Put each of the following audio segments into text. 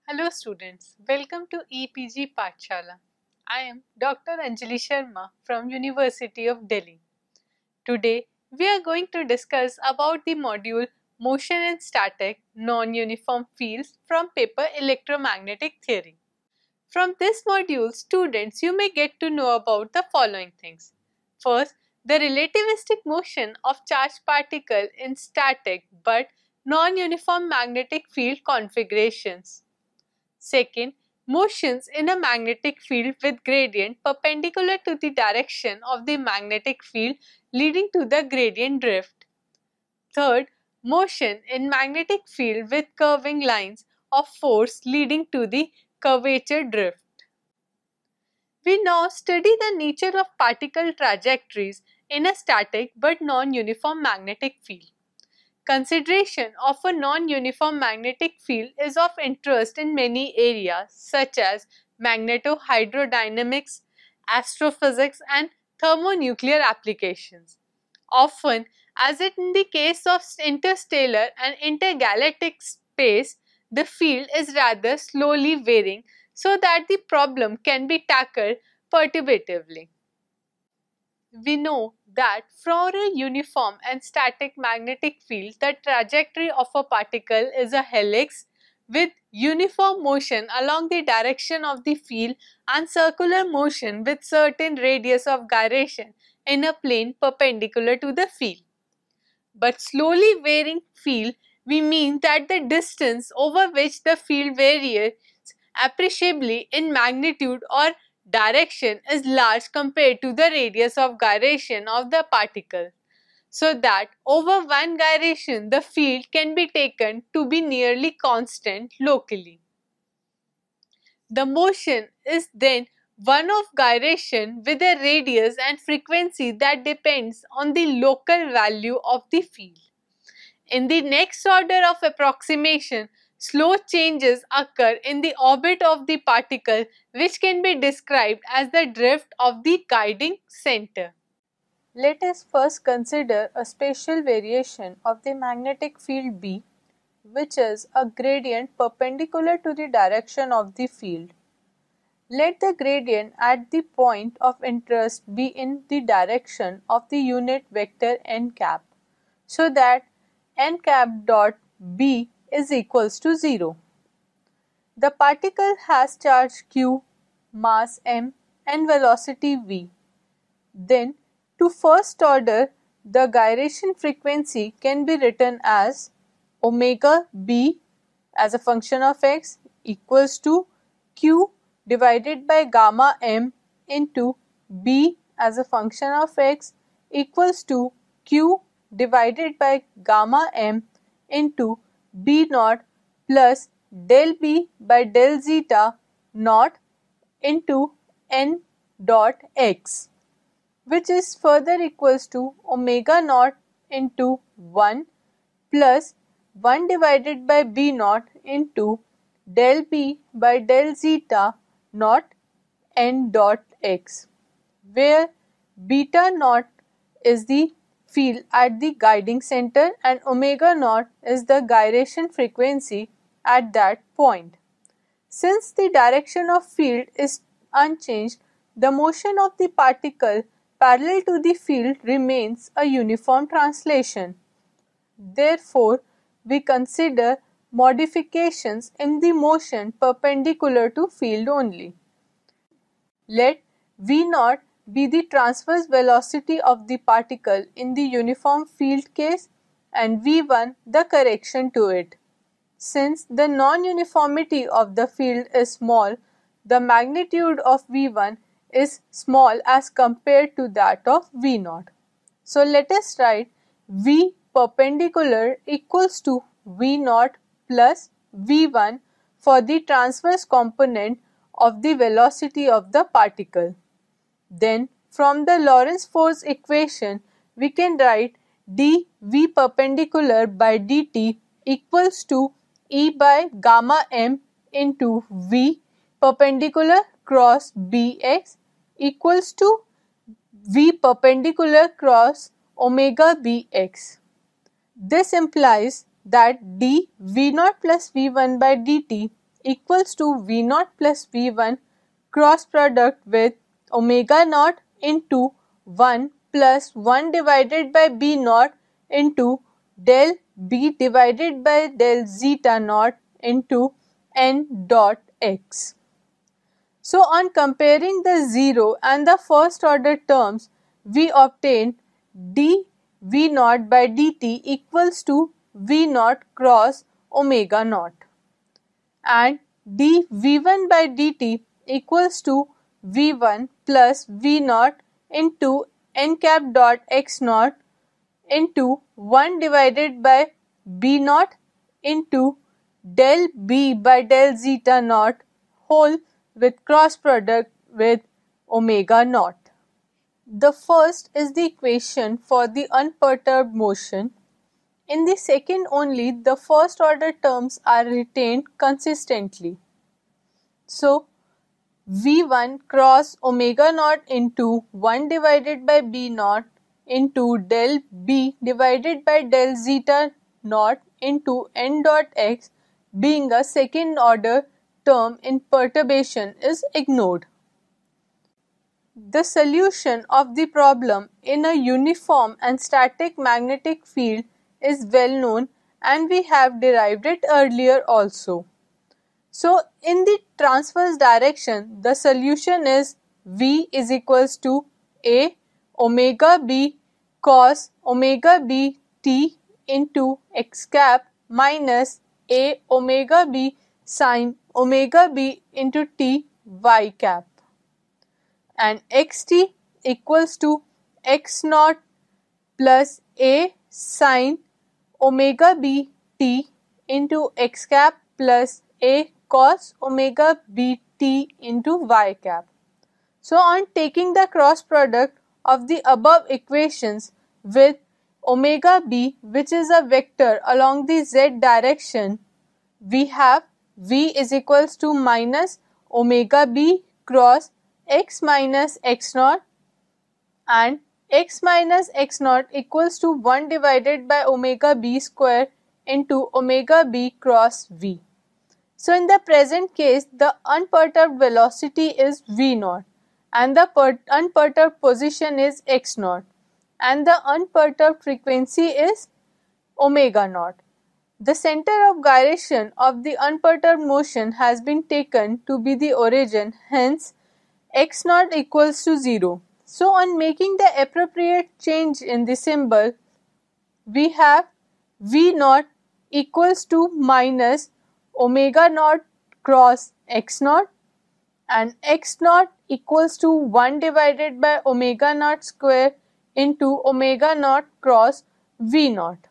Hello students, welcome to EPG Pathshala. I am Dr. Anjali Sharma from University of Delhi. Today we are going to discuss about the module Motion in Static Non-Uniform Fields from paper Electromagnetic Theory. From this module, students, you may get to know about the following things. First, the relativistic motion of charged particle in static but non-uniform magnetic field configurations. Second, motions in a magnetic field with gradient perpendicular to the direction of the magnetic field leading to the gradient drift. Third, motion in magnetic field with curving lines of force leading to the curvature drift. We now study the nature of particle trajectories in a static but non-uniform magnetic field. Consideration of a non-uniform magnetic field is of interest in many areas such as magnetohydrodynamics, astrophysics and thermonuclear applications. Often, as in the case of interstellar and intergalactic space, the field is rather slowly varying so that the problem can be tackled perturbatively. We know that for a uniform and static magnetic field, the trajectory of a particle is a helix with uniform motion along the direction of the field and circular motion with certain radius of gyration in a plane perpendicular to the field. But slowly varying field, we mean that the distance over which the field varies appreciably in magnitude or direction is large compared to the radius of gyration of the particle, so that over one gyration the field can be taken to be nearly constant locally. The motion is then one of gyration with a radius and frequency that depends on the local value of the field. In the next order of approximation, slow changes occur in the orbit of the particle, which can be described as the drift of the guiding center. Let us first consider a spatial variation of the magnetic field B, which is a gradient perpendicular to the direction of the field. Let the gradient at the point of interest be in the direction of the unit vector n cap, so that n cap dot b is equals to 0. The particle has charge q, mass m and velocity v. Then, to first order, the gyration frequency can be written as omega b as a function of x equals to q divided by gamma m into b as a function of x equals to q divided by gamma m into b naught plus del b by del zeta naught into n dot x, which is further equals to omega naught into 1 plus 1 divided by b naught into del b by del zeta naught n dot x, where beta naught is the field at the guiding center and omega naught is the gyration frequency at that point. Since the direction of field is unchanged, the motion of the particle parallel to the field remains a uniform translation. Therefore, we consider modifications in the motion perpendicular to field only. Let V naught be the transverse velocity of the particle in the uniform field case and V1 the correction to it. Since the non-uniformity of the field is small, the magnitude of V1 is small as compared to that of V naught. So let us write V perpendicular equals to V naught plus V1 for the transverse component of the velocity of the particle. Then from the Lorentz force equation, we can write dV perpendicular by dt equals to E by gamma m into V perpendicular cross Bx equals to V perpendicular cross omega Bx. This implies that dV naught plus V1 by dt equals to V naught plus V1 cross product with omega naught into 1 plus 1 divided by B naught into del B divided by del zeta naught into n dot x. So on comparing the 0 and the first order terms, we obtain d V naught by dt equals to V naught cross omega naught, and d V1 by dt equals to V1 plus V naught into n cap dot x naught into 1 divided by B naught into del B by del zeta naught whole with cross product with omega naught. The first is the equation for the unperturbed motion. In the second only, the first order terms are retained consistently. So, V1 cross omega naught into 1 divided by B naught into del B divided by del zeta naught into n dot x being a second order term in perturbation is ignored. The solution of the problem in a uniform and static magnetic field is well known, and we have derived it earlier also. So, in the transverse direction, the solution is V is equals to A omega B cos omega B t into x cap minus A omega B sin omega B into t y cap, and xt equals to x naught plus A sin omega B t into x cap plus A cos omega B t into y cap. So on taking the cross product of the above equations with omega b, which is a vector along the z direction, we have V is equals to minus omega b cross x minus x naught, and x minus x naught equals to 1 divided by omega b square into omega b cross V. So in the present case, the unperturbed velocity is V naught, and the unperturbed position is x naught, and the unperturbed frequency is omega naught. The center of gyration of the unperturbed motion has been taken to be the origin, hence x naught equals to 0. So on making the appropriate change in the symbol, we have V naught equals to minus omega naught cross x naught, and x naught equals to 1 divided by omega naught square into omega naught cross V naught.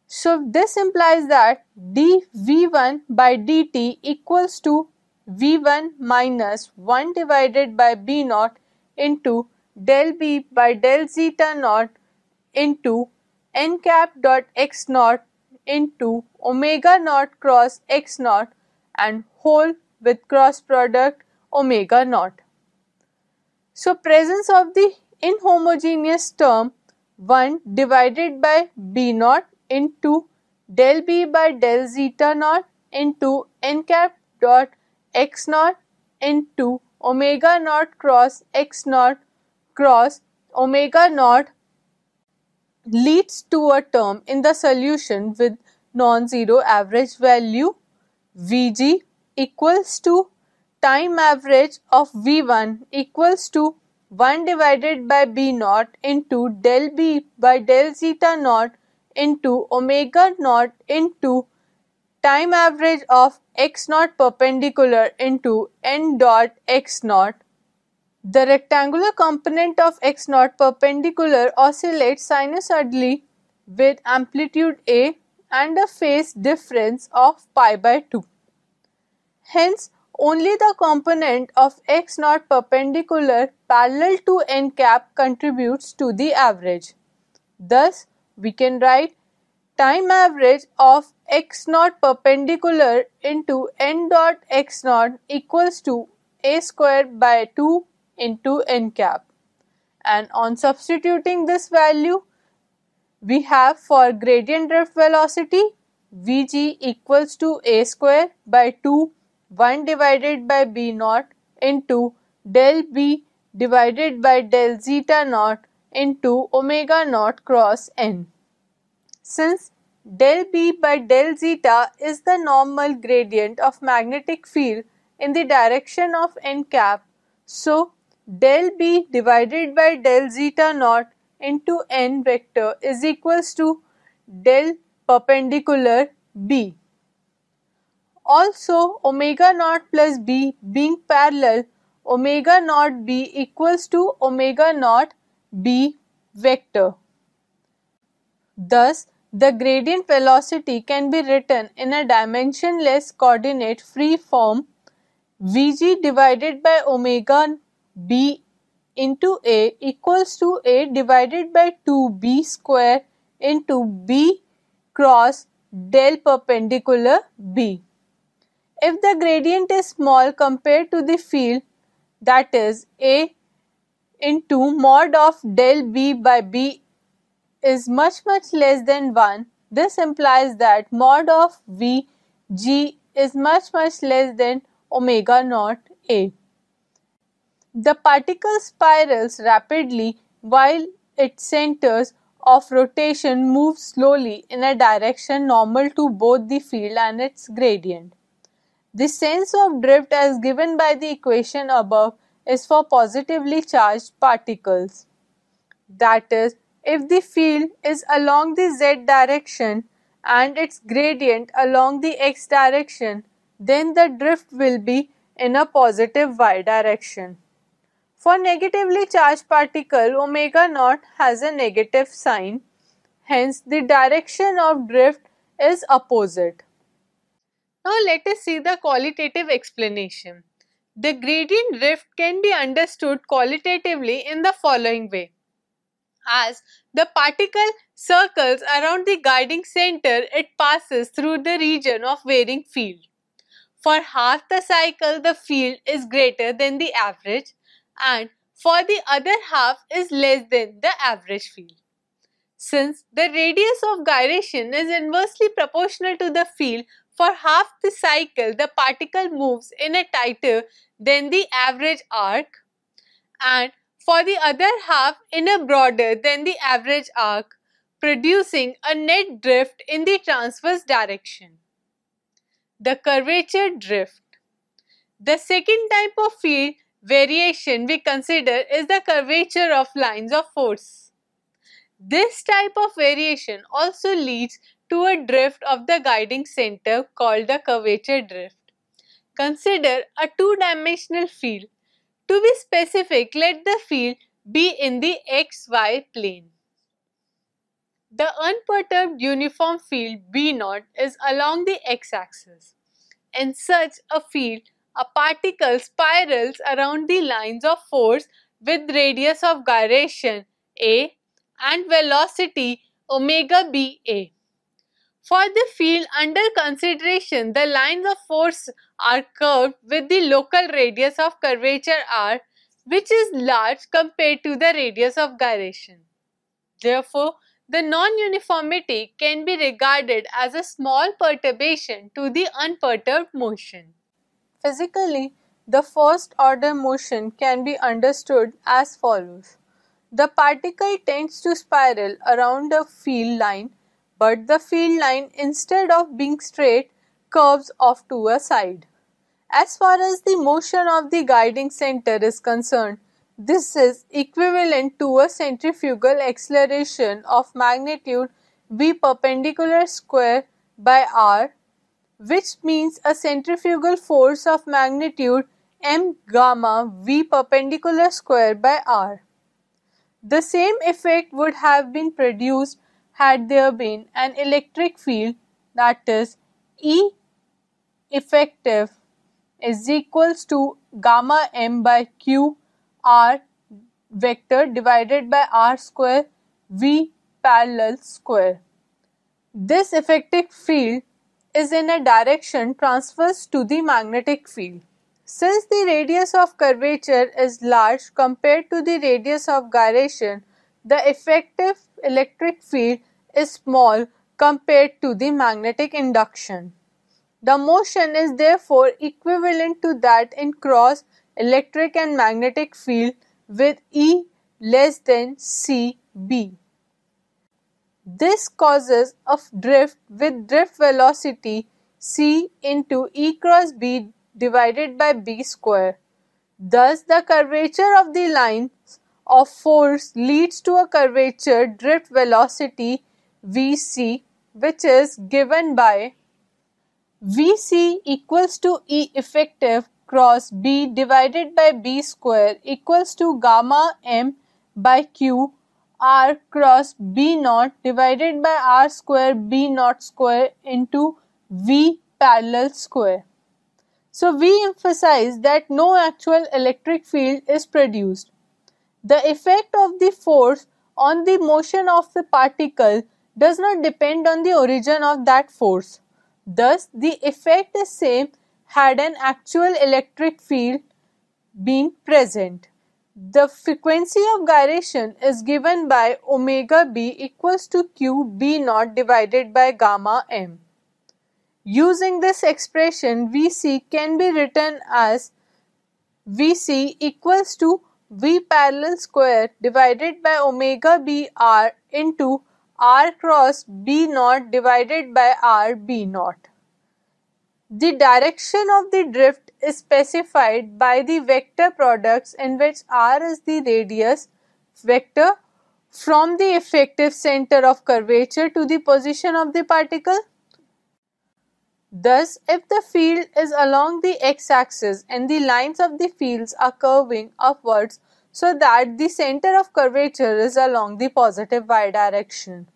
So this implies that dV1 by dt equals to V1 minus 1 divided by B naught into del B by del zeta naught into n cap dot x naught into omega naught cross x naught and whole with cross product omega naught. So presence of the inhomogeneous term 1 divided by B naught into del B by del zeta naught into n cap dot x naught into omega naught cross x naught cross omega naught leads to a term in the solution with non-zero average value Vg equals to time average of V1 equals to 1 divided by B naught into del B by del zeta naught into omega naught into time average of x naught perpendicular into n dot x naught. The rectangular component of x naught perpendicular oscillates sinusoidally with amplitude A and a phase difference of pi by 2. Hence, only the component of x naught perpendicular parallel to n cap contributes to the average. Thus, we can write time average of x naught perpendicular into n dot x naught equals to a square by 2 into n cap, and on substituting this value, we have for gradient drift velocity Vg equals to a square by 2 1 divided by b naught into del b divided by del zeta naught into omega naught cross n. Since del B by del zeta is the normal gradient of magnetic field in the direction of n cap, so del B divided by del zeta naught into n vector is equals to del perpendicular B. Also, omega naught plus B being parallel, omega naught B equals to omega naught B vector. Thus, the gradient velocity can be written in a dimensionless coordinate free form Vg divided by omega b into a equals to a divided by 2b square into b cross del perpendicular b. If the gradient is small compared to the field, that is a into mod of del b by b is much less than 1, this implies that mod of Vg is much less than omega naught a. The particle spirals rapidly while its centers of rotation move slowly in a direction normal to both the field and its gradient. The sense of drift as given by the equation above is for positively charged particles. That is, if the field is along the z direction and its gradient along the x direction, then the drift will be in a positive y direction. For negatively charged particle, omega naught has a negative sign, hence the direction of drift is opposite. Now let us see the qualitative explanation. The gradient drift can be understood qualitatively in the following way. As the particle circles around the guiding center, it passes through the region of varying field. For half the cycle, the field is greater than the average, and for the other half is less than the average field. Since the radius of gyration is inversely proportional to the field, for half the cycle the particle moves in a tighter than the average arc, and for the other half in a broader than the average arc, producing a net drift in the transverse direction. The curvature drift. The second type of field variation we consider is the curvature of lines of force. This type of variation also leads to a drift of the guiding center called the curvature drift. Consider a two-dimensional field. To be specific, let the field be in the xy plane. The unperturbed uniform field B0 is along the x-axis. In such a field, a particle spirals around the lines of force with radius of gyration a and velocity omega ba. For the field under consideration, the lines of force are curved with the local radius of curvature r, which is large compared to the radius of gyration. Therefore, the non-uniformity can be regarded as a small perturbation to the unperturbed motion. Physically, the first order motion can be understood as follows. The particle tends to spiral around a field line, but the field line, instead of being straight, curves off to a side. As far as the motion of the guiding center is concerned, this is equivalent to a centrifugal acceleration of magnitude v perpendicular square by r, which means a centrifugal force of magnitude m gamma v perpendicular square by r. The same effect would have been produced had there been an electric field, that is E effective is equals to gamma m by q r vector divided by r square v parallel square. This effective field is in a direction transverse to the magnetic field. Since the radius of curvature is large compared to the radius of gyration, the effective electric field is small compared to the magnetic induction. The motion is therefore equivalent to that in cross electric and magnetic field with E less than CB. This causes a drift with drift velocity c into E cross B divided by B square. Thus, the curvature of the lines of force leads to a curvature drift velocity Vc, which is given by Vc equals to E effective cross B divided by B square equals to gamma m by Q R cross B naught divided by R square B naught square into V parallel square. So we emphasize that no actual electric field is produced. The effect of the force on the motion of the particle does not depend on the origin of that force. Thus, the effect is same had an actual electric field been present. The frequency of gyration is given by omega b equals to q b naught divided by gamma m. Using this expression, Vc can be written as Vc equals to V parallel square divided by omega b r into r cross b naught divided by r b naught. The direction of the drift is specified by the vector products in which r is the radius vector from the effective center of curvature to the position of the particle. Thus, if the field is along the x-axis and the lines of the fields are curving upwards so that the center of curvature is along the positive y direction,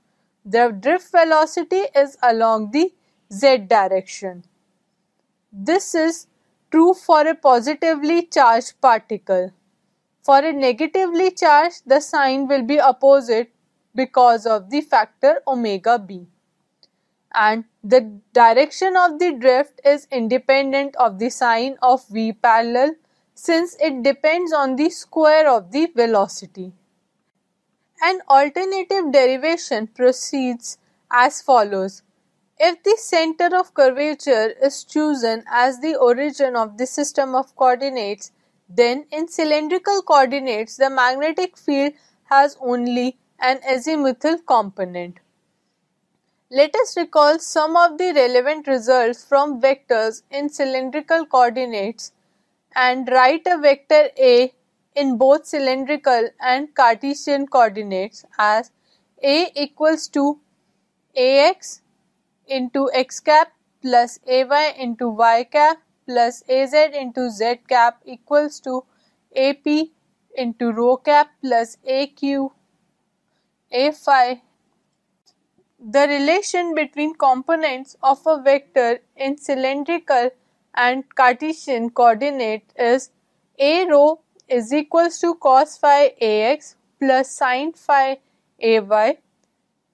the drift velocity is along the z direction. This is true for a positively charged particle. For a negatively charged, the sign will be opposite because of the factor omega b. And the direction of the drift is independent of the sign of V parallel since it depends on the square of the velocity. An alternative derivation proceeds as follows. If the center of curvature is chosen as the origin of the system of coordinates, then in cylindrical coordinates the magnetic field has only an azimuthal component. Let us recall some of the relevant results from vectors in cylindrical coordinates and write a vector A in both cylindrical and Cartesian coordinates as A equals to Ax into x cap plus Ay into y cap plus Az into z cap equals to Ap into rho cap plus Aq A phi. The relation between components of a vector in cylindrical and Cartesian coordinate is A rho is equals to cos phi Ax plus sin phi Ay.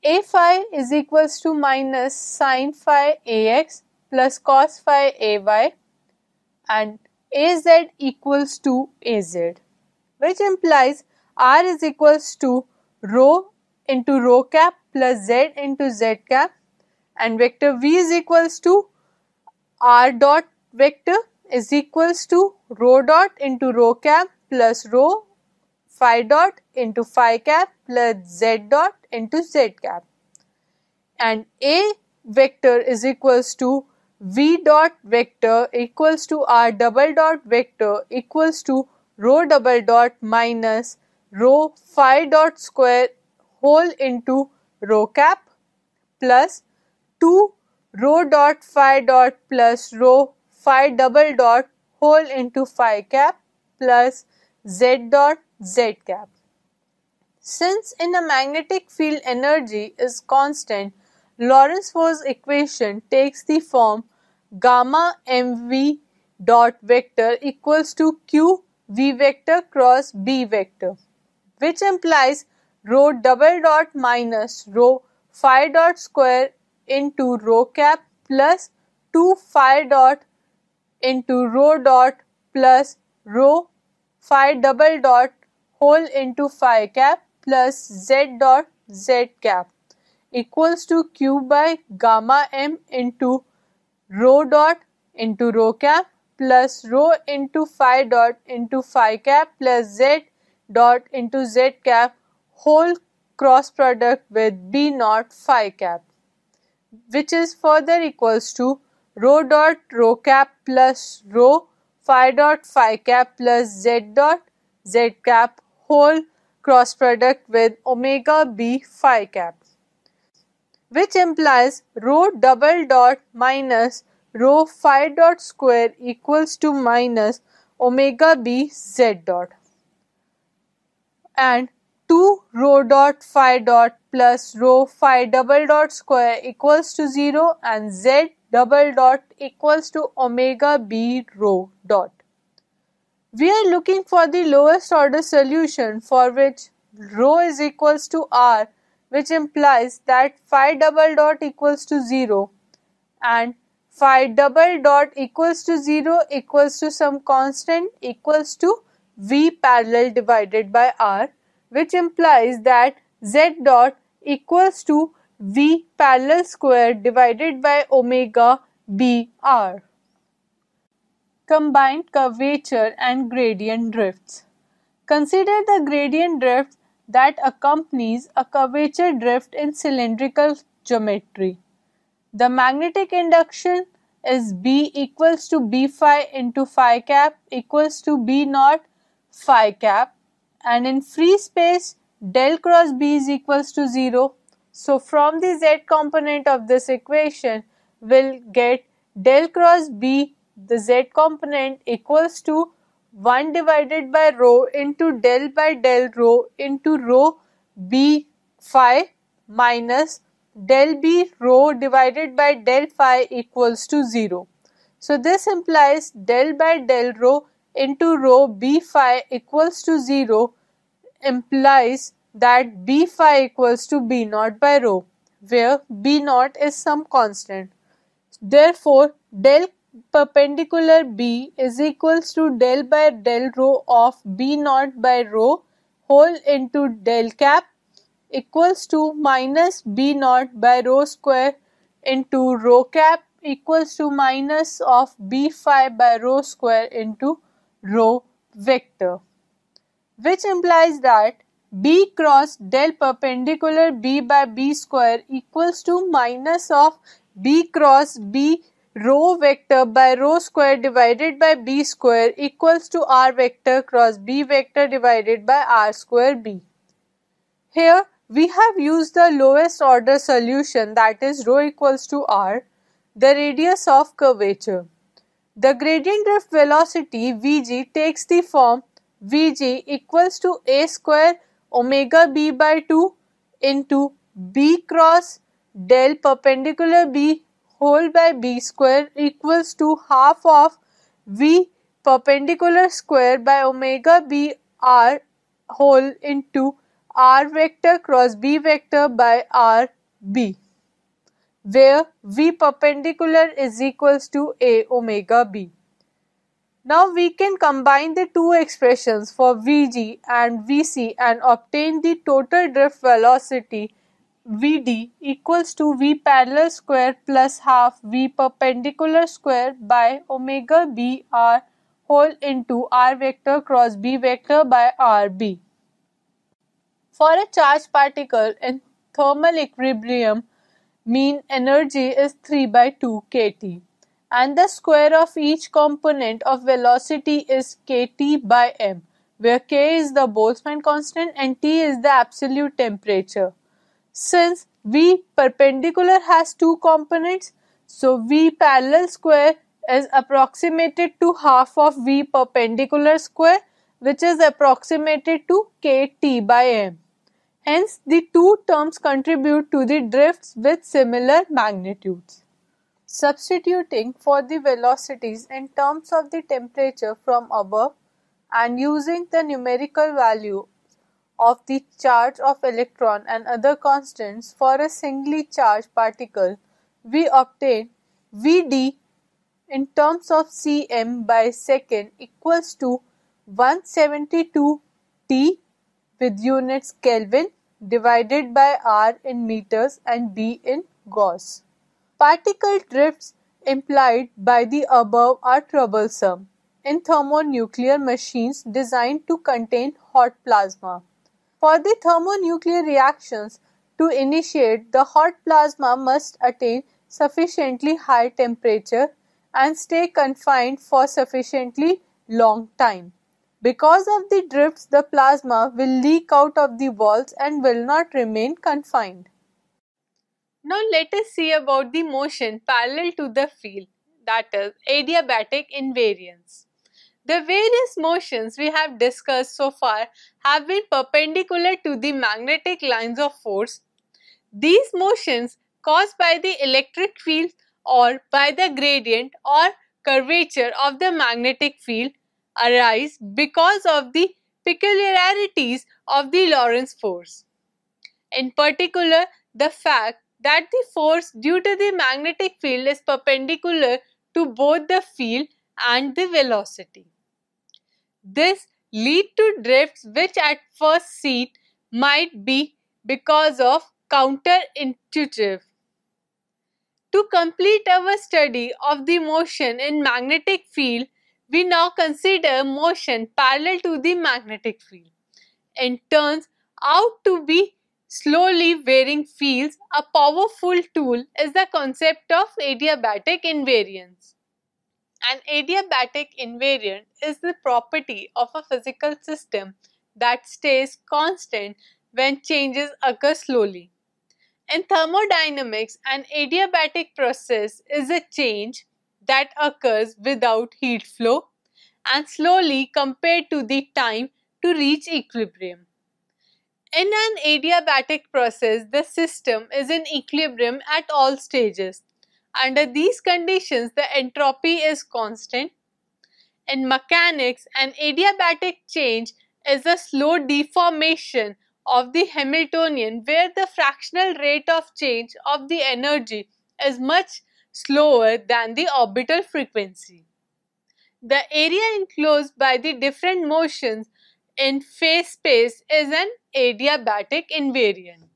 A phi is equals to minus sin phi Ax plus cos phi Ay and Az equals to Az, which implies R is equals to rho into rho cap plus z into z cap and vector v is equals to r dot vector is equals to rho dot into rho cap plus rho phi dot into phi cap plus z dot into z cap, and a vector is equals to v dot vector equals to r double dot vector equals to rho double dot minus rho phi dot square whole into rho cap plus 2 rho dot phi dot plus rho phi double dot whole into phi cap plus z dot z cap. Since in a magnetic field energy is constant, Lorentz force equation takes the form gamma mv dot vector equals to q v vector cross b vector, which implies rho double dot minus rho phi dot square into rho cap plus 2 phi dot into rho dot plus rho phi double dot whole into phi cap plus z dot z cap equals to Q by gamma m into rho dot into rho cap plus rho into phi dot into phi cap plus z dot into z cap whole cross product with b naught phi cap, which is further equals to rho dot rho cap plus rho phi dot phi cap plus z dot z cap whole cross product with omega b phi cap, which implies rho double dot minus rho phi dot square equals to minus omega b z dot, and 2 rho dot phi dot plus rho phi double dot square equals to 0 and z double dot equals to omega b rho dot. We are looking for the lowest order solution for which rho is equals to r, which implies that phi double dot equals to 0 and phi double dot equals to 0 equals to some constant equals to v parallel divided by r, which implies that z dot equals to v parallel square divided by omega b r. Combined curvature and gradient drifts. Consider the gradient drift that accompanies a curvature drift in cylindrical geometry. The magnetic induction is B equals to B phi into phi cap equals to B naught phi cap, and in free space del cross B is equals to 0. So from the z component of this equation we'll get del cross B, the z component, equals to 1 divided by rho into del by del rho into rho B phi minus del B rho divided by del phi equals to 0. So this implies del by del rho into rho B phi equals to 0 implies that B phi equals to B naught by rho, where B naught is some constant. Therefore, del perpendicular B is equals to del by del rho of B naught by rho whole into del cap equals to minus B naught by rho square into rho cap equals to minus of B phi by rho square into rho vector, which implies that B cross del perpendicular B by B square equals to minus of B cross B rho vector by rho square divided by B square equals to R vector cross B vector divided by R square B. Here we have used the lowest order solution, that is rho equals to r, the radius of curvature. The gradient drift velocity Vg takes the form Vg equals to a square omega b by 2 into b cross del perpendicular b whole by b square equals to half of v perpendicular square by omega b r whole into r vector cross b vector by r b, where v perpendicular is equals to a omega b. Now we can combine the two expressions for Vg and Vc and obtain the total drift velocity Vd equals to v parallel square plus half v perpendicular square by omega b r whole into r vector cross b vector by rb. For a charged particle in thermal equilibrium, mean energy is 3 by 2 kT, and the square of each component of velocity is kT by m, where k is the Boltzmann constant and T is the absolute temperature. Since V perpendicular has two components, so V parallel square is approximated to half of V perpendicular square, which is approximated to kT by m. Hence, the two terms contribute to the drifts with similar magnitudes. Substituting for the velocities in terms of the temperature from above and using the numerical value of the charge of electron and other constants for a singly charged particle, we obtain Vd in terms of cm by second equals to 172 T with units Kelvin divided by r in meters and b in Gauss. Particle drifts implied by the above are troublesome in thermonuclear machines designed to contain hot plasma. For the thermonuclear reactions to initiate, the hot plasma must attain sufficiently high temperature and stay confined for sufficiently long time. Because of the drifts, the plasma will leak out of the walls and will not remain confined. Now let us see about the motion parallel to the field, that is adiabatic invariance. The various motions we have discussed so far have been perpendicular to the magnetic lines of force. These motions caused by the electric field or by the gradient or curvature of the magnetic field arise because of the peculiarities of the Lorentz force. In particular, the fact that the force due to the magnetic field is perpendicular to both the field and the velocity. This leads to drifts which at first sight might be because of counterintuitive. To complete our study of the motion in magnetic field, we now consider motion parallel to the magnetic field. It turns out to be slowly varying fields. A powerful tool is the concept of adiabatic invariance. An adiabatic invariant is the property of a physical system that stays constant when changes occur slowly. In thermodynamics, an adiabatic process is a change that occurs without heat flow and slowly compared to the time to reach equilibrium. In an adiabatic process, the system is in equilibrium at all stages. Under these conditions, the entropy is constant. In mechanics, an adiabatic change is a slow deformation of the Hamiltonian where the fractional rate of change of the energy is much slower than the orbital frequency. The area enclosed by the different motions in phase space is an adiabatic invariant.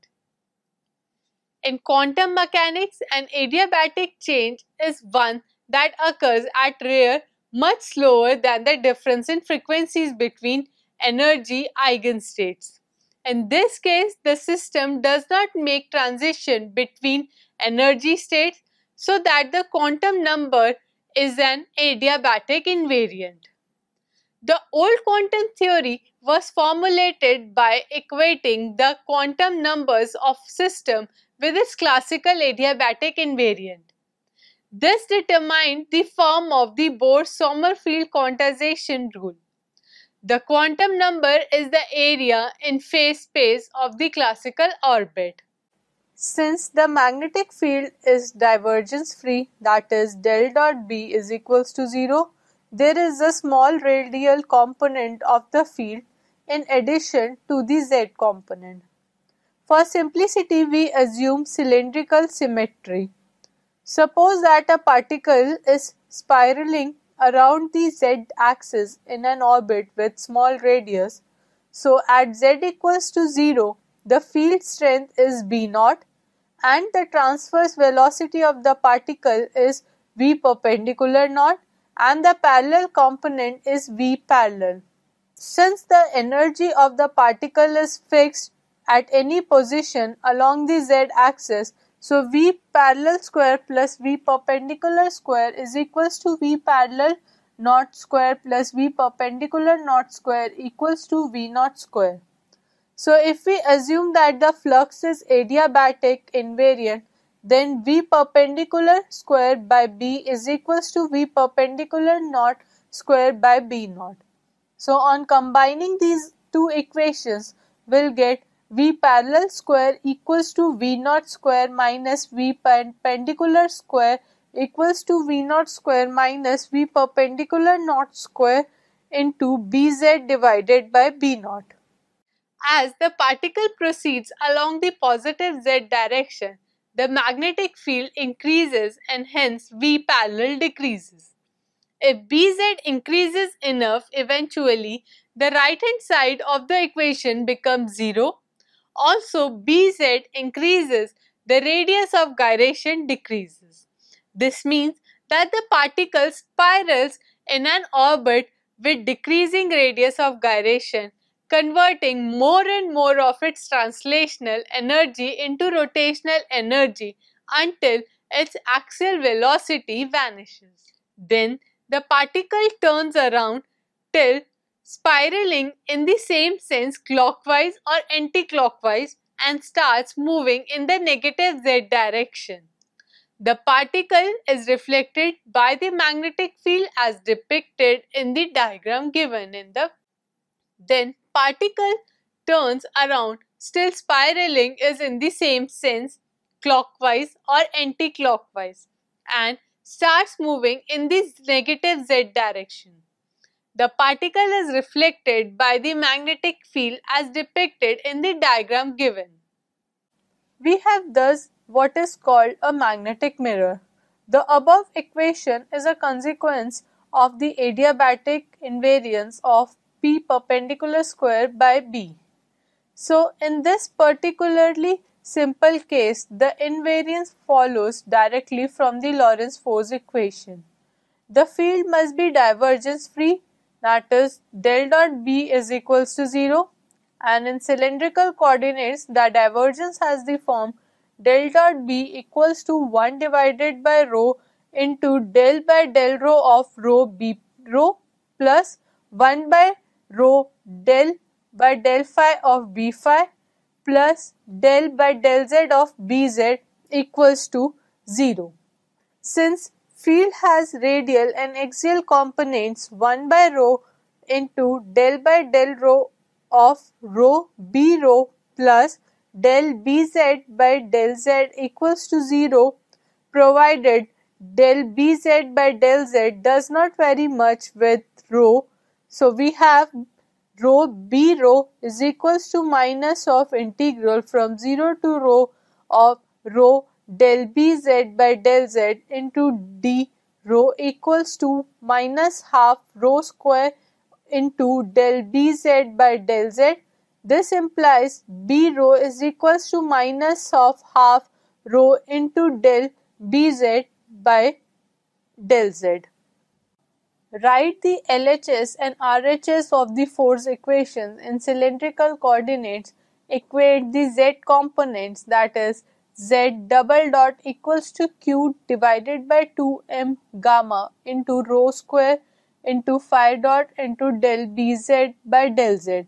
In quantum mechanics, an adiabatic change is one that occurs at rate much slower than the difference in frequencies between energy eigenstates. In this case, the system does not make transition between energy states so that the quantum number is an adiabatic invariant. The old quantum theory was formulated by equating the quantum numbers of system with its classical adiabatic invariant. This determined the form of the Bohr-Sommerfeld quantization rule. The quantum number is the area in phase space of the classical orbit. Since the magnetic field is divergence free, that is del dot B is equals to 0, there is a small radial component of the field in addition to the z component. For simplicity, we assume cylindrical symmetry. Suppose that a particle is spiraling around the z-axis in an orbit with small radius. So at z equals to 0, the field strength is B0 and the transverse velocity of the particle is V perpendicular naught and the parallel component is V parallel. Since the energy of the particle is fixed at any position along the z-axis, so V parallel square plus V perpendicular square is equals to V parallel naught square plus V perpendicular naught square equals to V naught square. So if we assume that the flux is adiabatic invariant, then V perpendicular square by B is equals to V perpendicular naught square by B naught. So on combining these two equations, we'll get V parallel square equals to V naught square minus V perpendicular square equals to V naught square minus V perpendicular naught square into Bz divided by B naught. As the particle proceeds along the positive z direction, the magnetic field increases and hence V parallel decreases. If Bz increases enough, eventually the right hand side of the equation becomes 0 Also, Bz increases, the radius of gyration decreases. This means that the particle spirals in an orbit with decreasing radius of gyration, converting more and more of its translational energy into rotational energy until its axial velocity vanishes. Then the particle turns around till spiraling in the same sense clockwise or anti-clockwise and starts moving in the negative z direction. The particle is reflected by the magnetic field as depicted in the diagram given in the. Then particle turns around, still spiraling is in the same sense clockwise or anti-clockwise, and starts moving in the negative z direction. The particle is reflected by the magnetic field as depicted in the diagram given. We have thus what is called a magnetic mirror. The above equation is a consequence of the adiabatic invariance of P perpendicular square by B. So, in this particularly simple case, the invariance follows directly from the Lorentz-Force equation. The field must be divergence free, that is del dot B is equals to 0, and in cylindrical coordinates the divergence has the form del dot B equals to 1 divided by rho into del by del rho of rho B rho plus 1 by rho del by del phi of B phi plus del by del z of Bz equals to 0. Since field has radial and axial components 1 by rho into del by del rho of rho B rho plus del Bz by del z equals to 0, provided del Bz by del z does not vary much with rho. So we have rho B rho is equals to minus of integral from 0 to rho of rho del Bz by del z into d rho equals to minus half rho square into del Bz by del z. This implies B rho is equals to minus of half rho into del Bz by del z. Write the LHS and RHS of the force equations in cylindrical coordinates. Equate the z components, that is z double dot equals to q divided by 2m gamma into rho square into phi dot into del Bz by del z.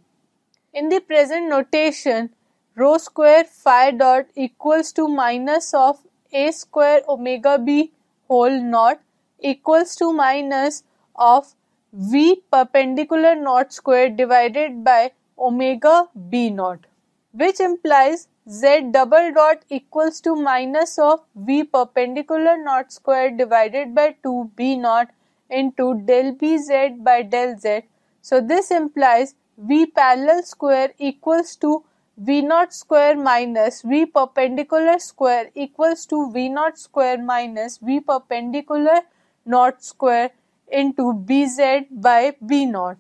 In the present notation, rho square phi dot equals to minus of a square omega b whole naught equals to minus of v perpendicular naught square divided by omega b naught, which implies z double dot equals to minus of v perpendicular naught square divided by 2b naught into del Bz by del z. So this implies v parallel square equals to v naught square minus v perpendicular square equals to v naught square minus v perpendicular naught square into Bz by B naught.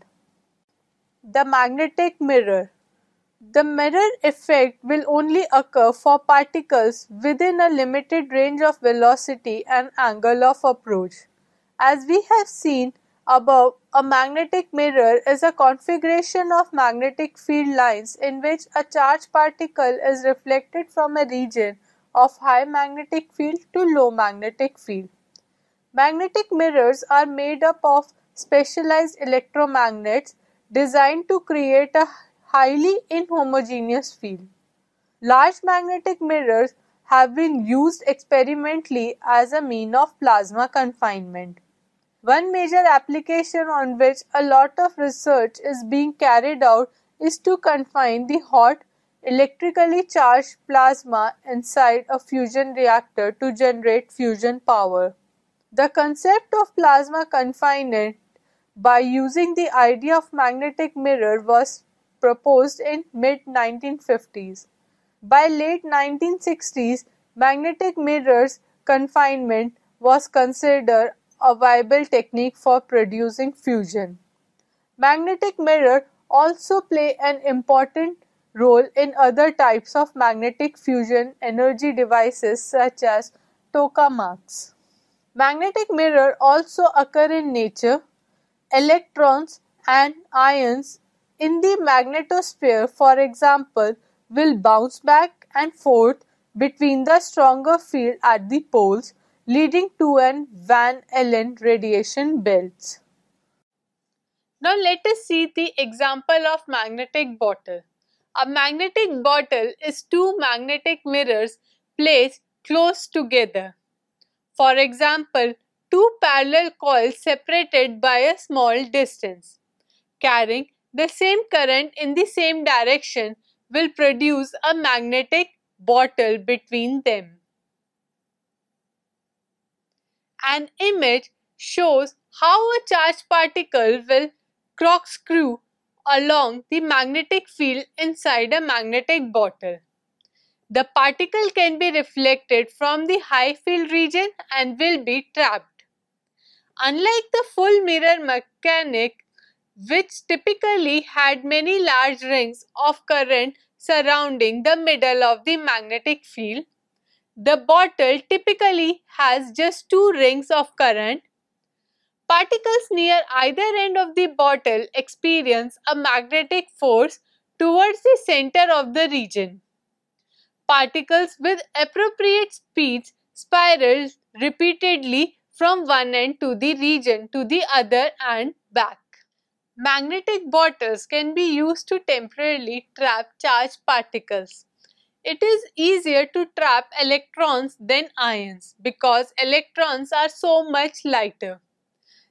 The magnetic mirror. The mirror effect will only occur for particles within a limited range of velocity and angle of approach. As we have seen above, a magnetic mirror is a configuration of magnetic field lines in which a charged particle is reflected from a region of high magnetic field to low magnetic field. Magnetic mirrors are made up of specialized electromagnets designed to create a highly inhomogeneous field. Large magnetic mirrors have been used experimentally as a mean of plasma confinement. One major application on which a lot of research is being carried out is to confine the hot, electrically charged plasma inside a fusion reactor to generate fusion power. The concept of plasma confinement by using the idea of magnetic mirror was proposed in mid-1950s. By late 1960s, magnetic mirrors confinement was considered a viable technique for producing fusion. Magnetic mirror also play an important role in other types of magnetic fusion energy devices such as tokamaks. Magnetic mirror also occur in nature. Electrons and ions in the magnetosphere, for example, will bounce back and forth between the stronger field at the poles, leading to an Van Allen radiation belts. Now let us see the example of magnetic bottle. A magnetic bottle is two magnetic mirrors placed close together. For example, two parallel coils separated by a small distance, carrying the same current in the same direction, will produce a magnetic bottle between them. An image shows how a charged particle will corkscrew along the magnetic field inside a magnetic bottle. The particle can be reflected from the high field region and will be trapped. Unlike the full mirror mechanic, which typically had many large rings of current surrounding the middle of the magnetic field, the bottle typically has just two rings of current. Particles near either end of the bottle experience a magnetic force towards the center of the region. Particles with appropriate speeds spiral repeatedly from one end to the region to the other and back. Magnetic bottles can be used to temporarily trap charged particles. It is easier to trap electrons than ions because electrons are so much lighter.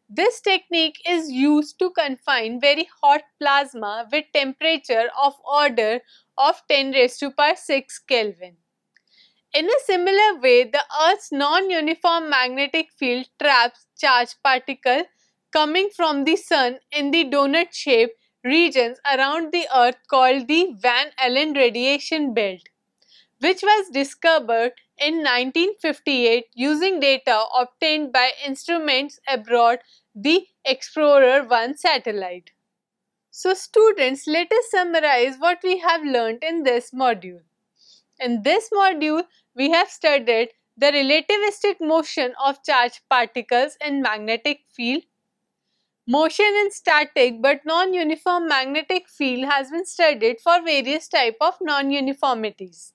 This technique is used to confine very hot plasma with temperature of order of 10 raised to power 6 Kelvin. In a similar way, the Earth's non-uniform magnetic field traps charged particles coming from the Sun in the donut-shaped regions around the Earth called the Van Allen radiation belt, which was discovered in 1958 using data obtained by instruments aboard the Explorer-1 satellite. So students, let us summarize what we have learnt in this module. In this module, we have studied the relativistic motion of charged particles in magnetic field. Motion in static but non-uniform magnetic field has been studied for various types of non-uniformities.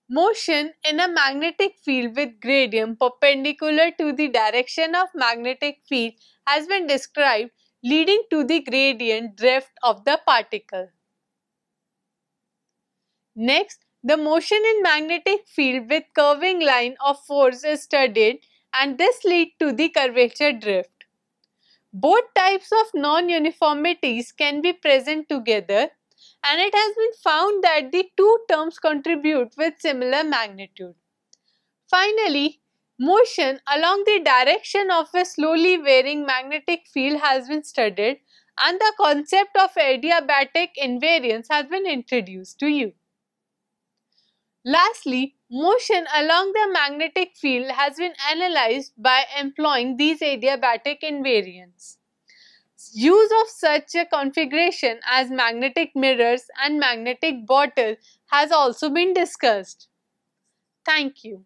Motion in a magnetic field with gradient perpendicular to the direction of magnetic field has been described, leading to the gradient drift of the particle. Next, the motion in magnetic field with curving line of force is studied, and this leads to the curvature drift. Both types of non-uniformities can be present together, and it has been found that the two terms contribute with similar magnitude. Finally, motion along the direction of a slowly varying magnetic field has been studied, and the concept of adiabatic invariance has been introduced to you. Lastly, motion along the magnetic field has been analyzed by employing these adiabatic invariants. Use of such a configuration as magnetic mirrors and magnetic bottle has also been discussed. Thank you.